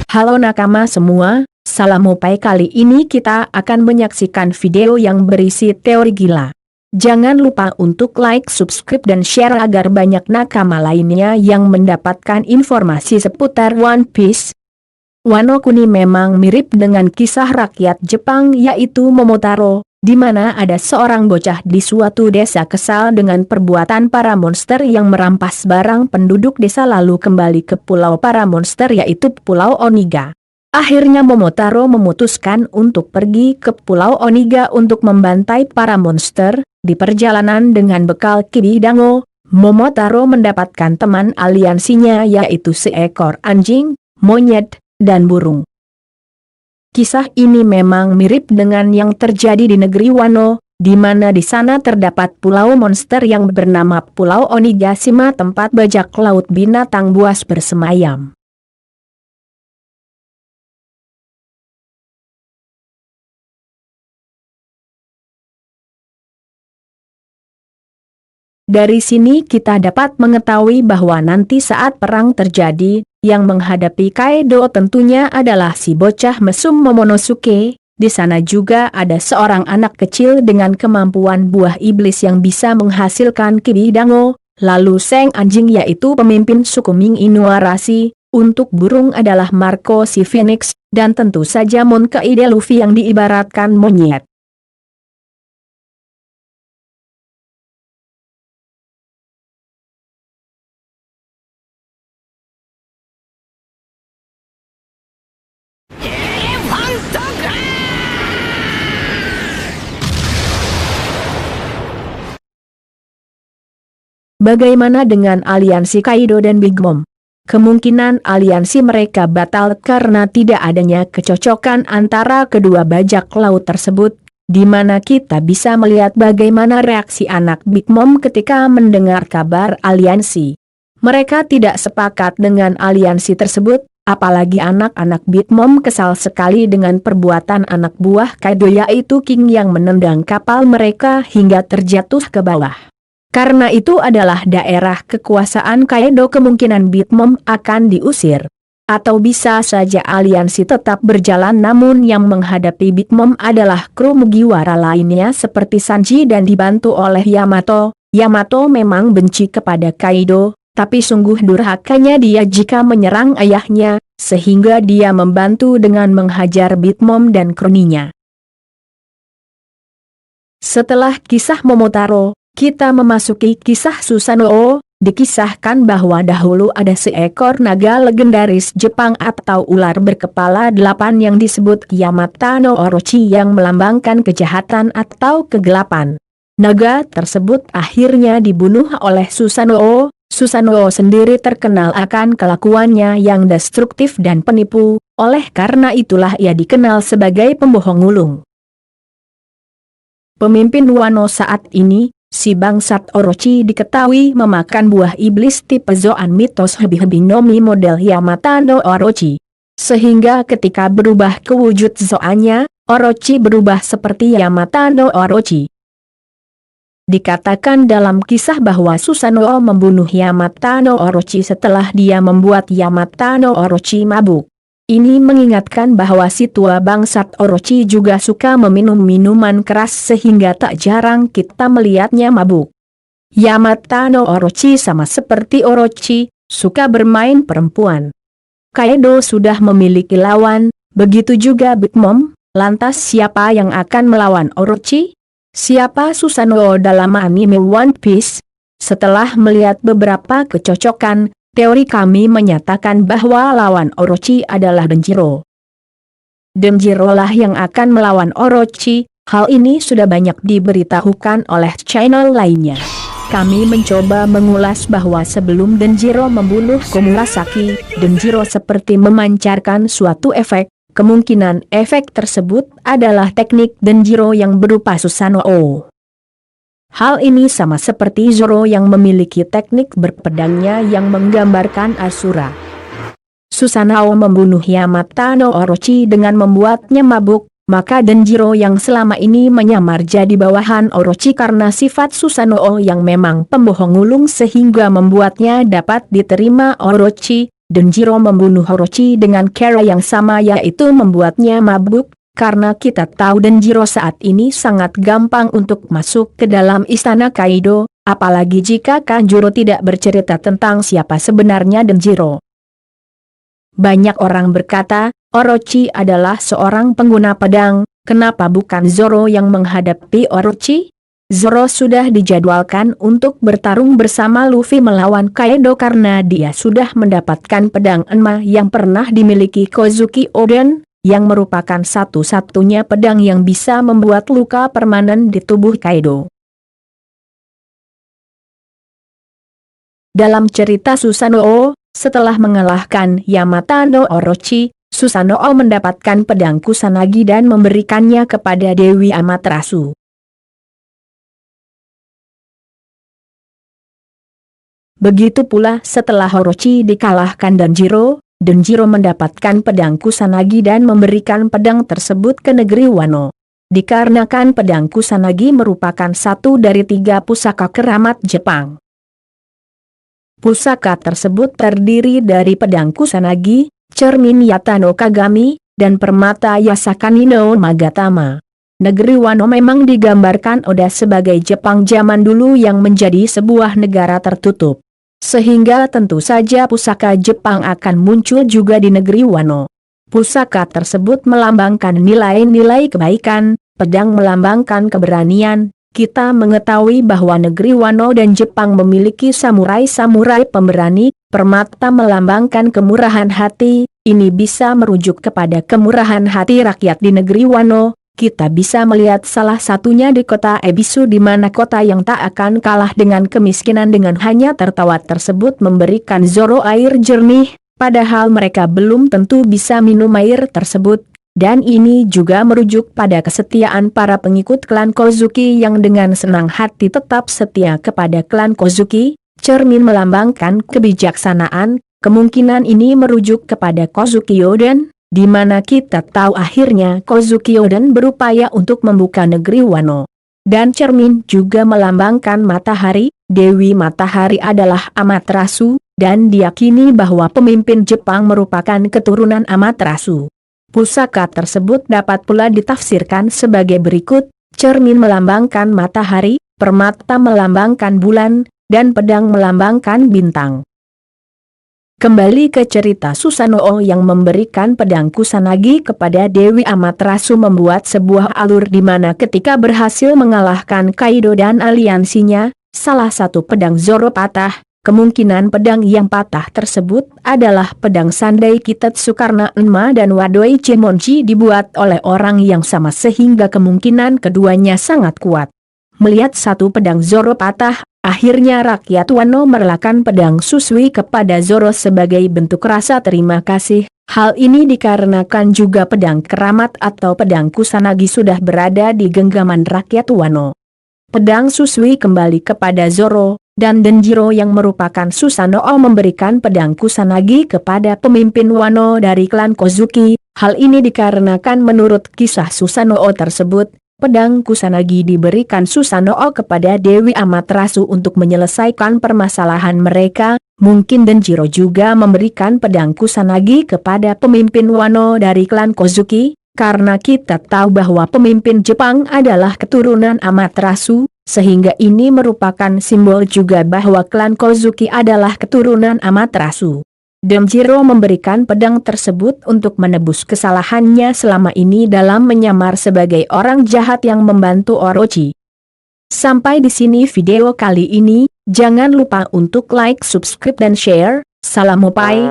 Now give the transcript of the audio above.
Halo nakama semua, salam Mopai. Kali ini kita akan menyaksikan video yang berisi teori gila. Jangan lupa untuk like, subscribe dan share agar banyak nakama lainnya yang mendapatkan informasi seputar One Piece. Wano Kuni memang mirip dengan kisah rakyat Jepang yaitu Momotaro, di mana ada seorang bocah di suatu desa kesal dengan perbuatan para monster yang merampas barang penduduk desa lalu kembali ke pulau para monster yaitu Pulau Oniga. Akhirnya Momotaro memutuskan untuk pergi ke Pulau Oniga untuk membantai para monster. Di perjalanan dengan bekal Kibidango, Momotaro mendapatkan teman aliansinya yaitu seekor anjing, monyet, dan burung. Kisah ini memang mirip dengan yang terjadi di negeri Wano, di mana di sana terdapat pulau monster yang bernama Pulau Onigashima, tempat bajak laut binatang buas bersemayam. Dari sini kita dapat mengetahui bahwa nanti saat perang terjadi, yang menghadapi Kaido tentunya adalah si bocah mesum Momonosuke. Di sana juga ada seorang anak kecil dengan kemampuan buah iblis yang bisa menghasilkan Kibidango, lalu Seng anjing yaitu pemimpin suku Ming Inuarashi, untuk burung adalah Marco si Phoenix, dan tentu saja Monkey D. Luffy yang diibaratkan monyet. Bagaimana dengan aliansi Kaido dan Big Mom? Kemungkinan aliansi mereka batal karena tidak adanya kecocokan antara kedua bajak laut tersebut, di mana kita bisa melihat bagaimana reaksi anak Big Mom ketika mendengar kabar aliansi. Mereka tidak sepakat dengan aliansi tersebut, apalagi anak-anak Big Mom kesal sekali dengan perbuatan anak buah Kaido yaitu King yang menendang kapal mereka hingga terjatuh ke bawah. Karena itu adalah daerah kekuasaan Kaido, kemungkinan Big Mom akan diusir. Atau bisa saja aliansi tetap berjalan, namun yang menghadapi Big Mom adalah kru Mugiwara lainnya seperti Sanji dan dibantu oleh Yamato. Yamato memang benci kepada Kaido, tapi sungguh durhakanya dia jika menyerang ayahnya, sehingga dia membantu dengan menghajar Big Mom dan kroninya. Setelah kisah Momotaro, kita memasuki kisah Susanoo. Dikisahkan bahwa dahulu ada seekor naga legendaris Jepang atau ular berkepala 8 yang disebut Yamata no Orochi yang melambangkan kejahatan atau kegelapan. Naga tersebut akhirnya dibunuh oleh Susanoo. Susanoo sendiri terkenal akan kelakuannya yang destruktif dan penipu, oleh karena itulah ia dikenal sebagai pembohong ulung. Pemimpin Wano saat ini, si bangsat Orochi diketahui memakan buah iblis tipe Zoan mitos Hebi-Hebi no Mi model Yamata no Orochi. Sehingga ketika berubah ke wujud Zoannya, Orochi berubah seperti Yamata no Orochi. Dikatakan dalam kisah bahwa Susanoo membunuh Yamata no Orochi setelah dia membuat Yamata no Orochi mabuk. Ini mengingatkan bahwa si tua bangsat Orochi juga suka meminum minuman keras sehingga tak jarang kita melihatnya mabuk. Yamata no Orochi sama seperti Orochi, suka bermain perempuan. Kaido sudah memiliki lawan, begitu juga Big Mom. Lantas siapa yang akan melawan Orochi? Siapa Susanoo dalam anime One Piece? Setelah melihat beberapa kecocokan, teori kami menyatakan bahwa lawan Orochi adalah Denjiro. Denjiro lah yang akan melawan Orochi. Hal ini sudah banyak diberitahukan oleh channel lainnya. Kami mencoba mengulas bahwa sebelum Denjiro membunuh Komurasaki, Denjiro seperti memancarkan suatu efek. Kemungkinan efek tersebut adalah teknik Denjiro yang berupa Susanoo. Hal ini sama seperti Zoro yang memiliki teknik berpedangnya yang menggambarkan Asura. Susanoo membunuh Yamata no Orochi dengan membuatnya mabuk, maka Denjiro yang selama ini menyamar jadi bawahan Orochi karena sifat Susanoo yang memang pembohong ulung sehingga membuatnya dapat diterima Orochi, Denjiro membunuh Orochi dengan cara yang sama, yaitu membuatnya mabuk, karena kita tahu Denjiro saat ini sangat gampang untuk masuk ke dalam istana Kaido, apalagi jika Kanjuro tidak bercerita tentang siapa sebenarnya Denjiro. Banyak orang berkata, Orochi adalah seorang pengguna pedang, kenapa bukan Zoro yang menghadapi Orochi? Zoro sudah dijadwalkan untuk bertarung bersama Luffy melawan Kaido karena dia sudah mendapatkan pedang Enma yang pernah dimiliki Kozuki Oden, yang merupakan satu-satunya pedang yang bisa membuat luka permanen di tubuh Kaido. Dalam cerita Susanoo, setelah mengalahkan Yamata no Orochi, Susanoo mendapatkan pedang Kusanagi dan memberikannya kepada Dewi Amaterasu. Begitu pula setelah Orochi dikalahkan Denjiro mendapatkan pedang Kusanagi dan memberikan pedang tersebut ke negeri Wano. Dikarenakan pedang Kusanagi merupakan satu dari 3 pusaka keramat Jepang. Pusaka tersebut terdiri dari pedang Kusanagi, cermin Yata no Kagami, dan permata Yasakani no Magatama. Negeri Wano memang digambarkan Oda sebagai Jepang zaman dulu yang menjadi sebuah negara tertutup. Sehingga tentu saja pusaka Jepang akan muncul juga di negeri Wano. Pusaka tersebut melambangkan nilai-nilai kebaikan, pedang melambangkan keberanian. Kita mengetahui bahwa negeri Wano dan Jepang memiliki samurai-samurai pemberani, permata melambangkan kemurahan hati, ini bisa merujuk kepada kemurahan hati rakyat di negeri Wano. Kita bisa melihat salah satunya di kota Ebisu, di mana kota yang tak akan kalah dengan kemiskinan dengan hanya tertawa tersebut memberikan Zoro air jernih, padahal mereka belum tentu bisa minum air tersebut. Dan ini juga merujuk pada kesetiaan para pengikut klan Kozuki yang dengan senang hati tetap setia kepada klan Kozuki. Cermin melambangkan kebijaksanaan, kemungkinan ini merujuk kepada Kozuki Oden, di mana kita tahu akhirnya Kozuki Oden berupaya untuk membuka negeri Wano. Dan cermin juga melambangkan matahari, Dewi Matahari adalah Amaterasu, dan diyakini bahwa pemimpin Jepang merupakan keturunan Amaterasu. Pusaka tersebut dapat pula ditafsirkan sebagai berikut, cermin melambangkan matahari, permata melambangkan bulan, dan pedang melambangkan bintang. Kembali ke cerita Susanoo yang memberikan pedang Kusanagi kepada Dewi Amaterasu membuat sebuah alur di mana ketika berhasil mengalahkan Kaido dan aliansinya, salah satu pedang Zoro patah, kemungkinan pedang yang patah tersebut adalah pedang Sandai Kitetsu karena Enma dan Wadoi Chimonji dibuat oleh orang yang sama sehingga kemungkinan keduanya sangat kuat. Melihat satu pedang Zoro patah, akhirnya rakyat Wano merelakan pedang Susui kepada Zoro sebagai bentuk rasa terima kasih. Hal ini dikarenakan juga pedang keramat atau pedang Kusanagi sudah berada di genggaman rakyat Wano. Pedang Susui kembali kepada Zoro, dan Denjiro yang merupakan Susanoo memberikan pedang Kusanagi kepada pemimpin Wano dari klan Kozuki. Hal ini dikarenakan menurut kisah Susanoo tersebut, pedang Kusanagi diberikan Susanoo kepada Dewi Amaterasu untuk menyelesaikan permasalahan mereka. Mungkin Denjiro juga memberikan pedang Kusanagi kepada pemimpin Wano dari klan Kozuki, karena kita tahu bahwa pemimpin Jepang adalah keturunan Amaterasu, sehingga ini merupakan simbol juga bahwa klan Kozuki adalah keturunan Amaterasu. Denjiro memberikan pedang tersebut untuk menebus kesalahannya selama ini dalam menyamar sebagai orang jahat yang membantu Orochi. Sampai di sini video kali ini, jangan lupa untuk like, subscribe dan share. Salam Opai.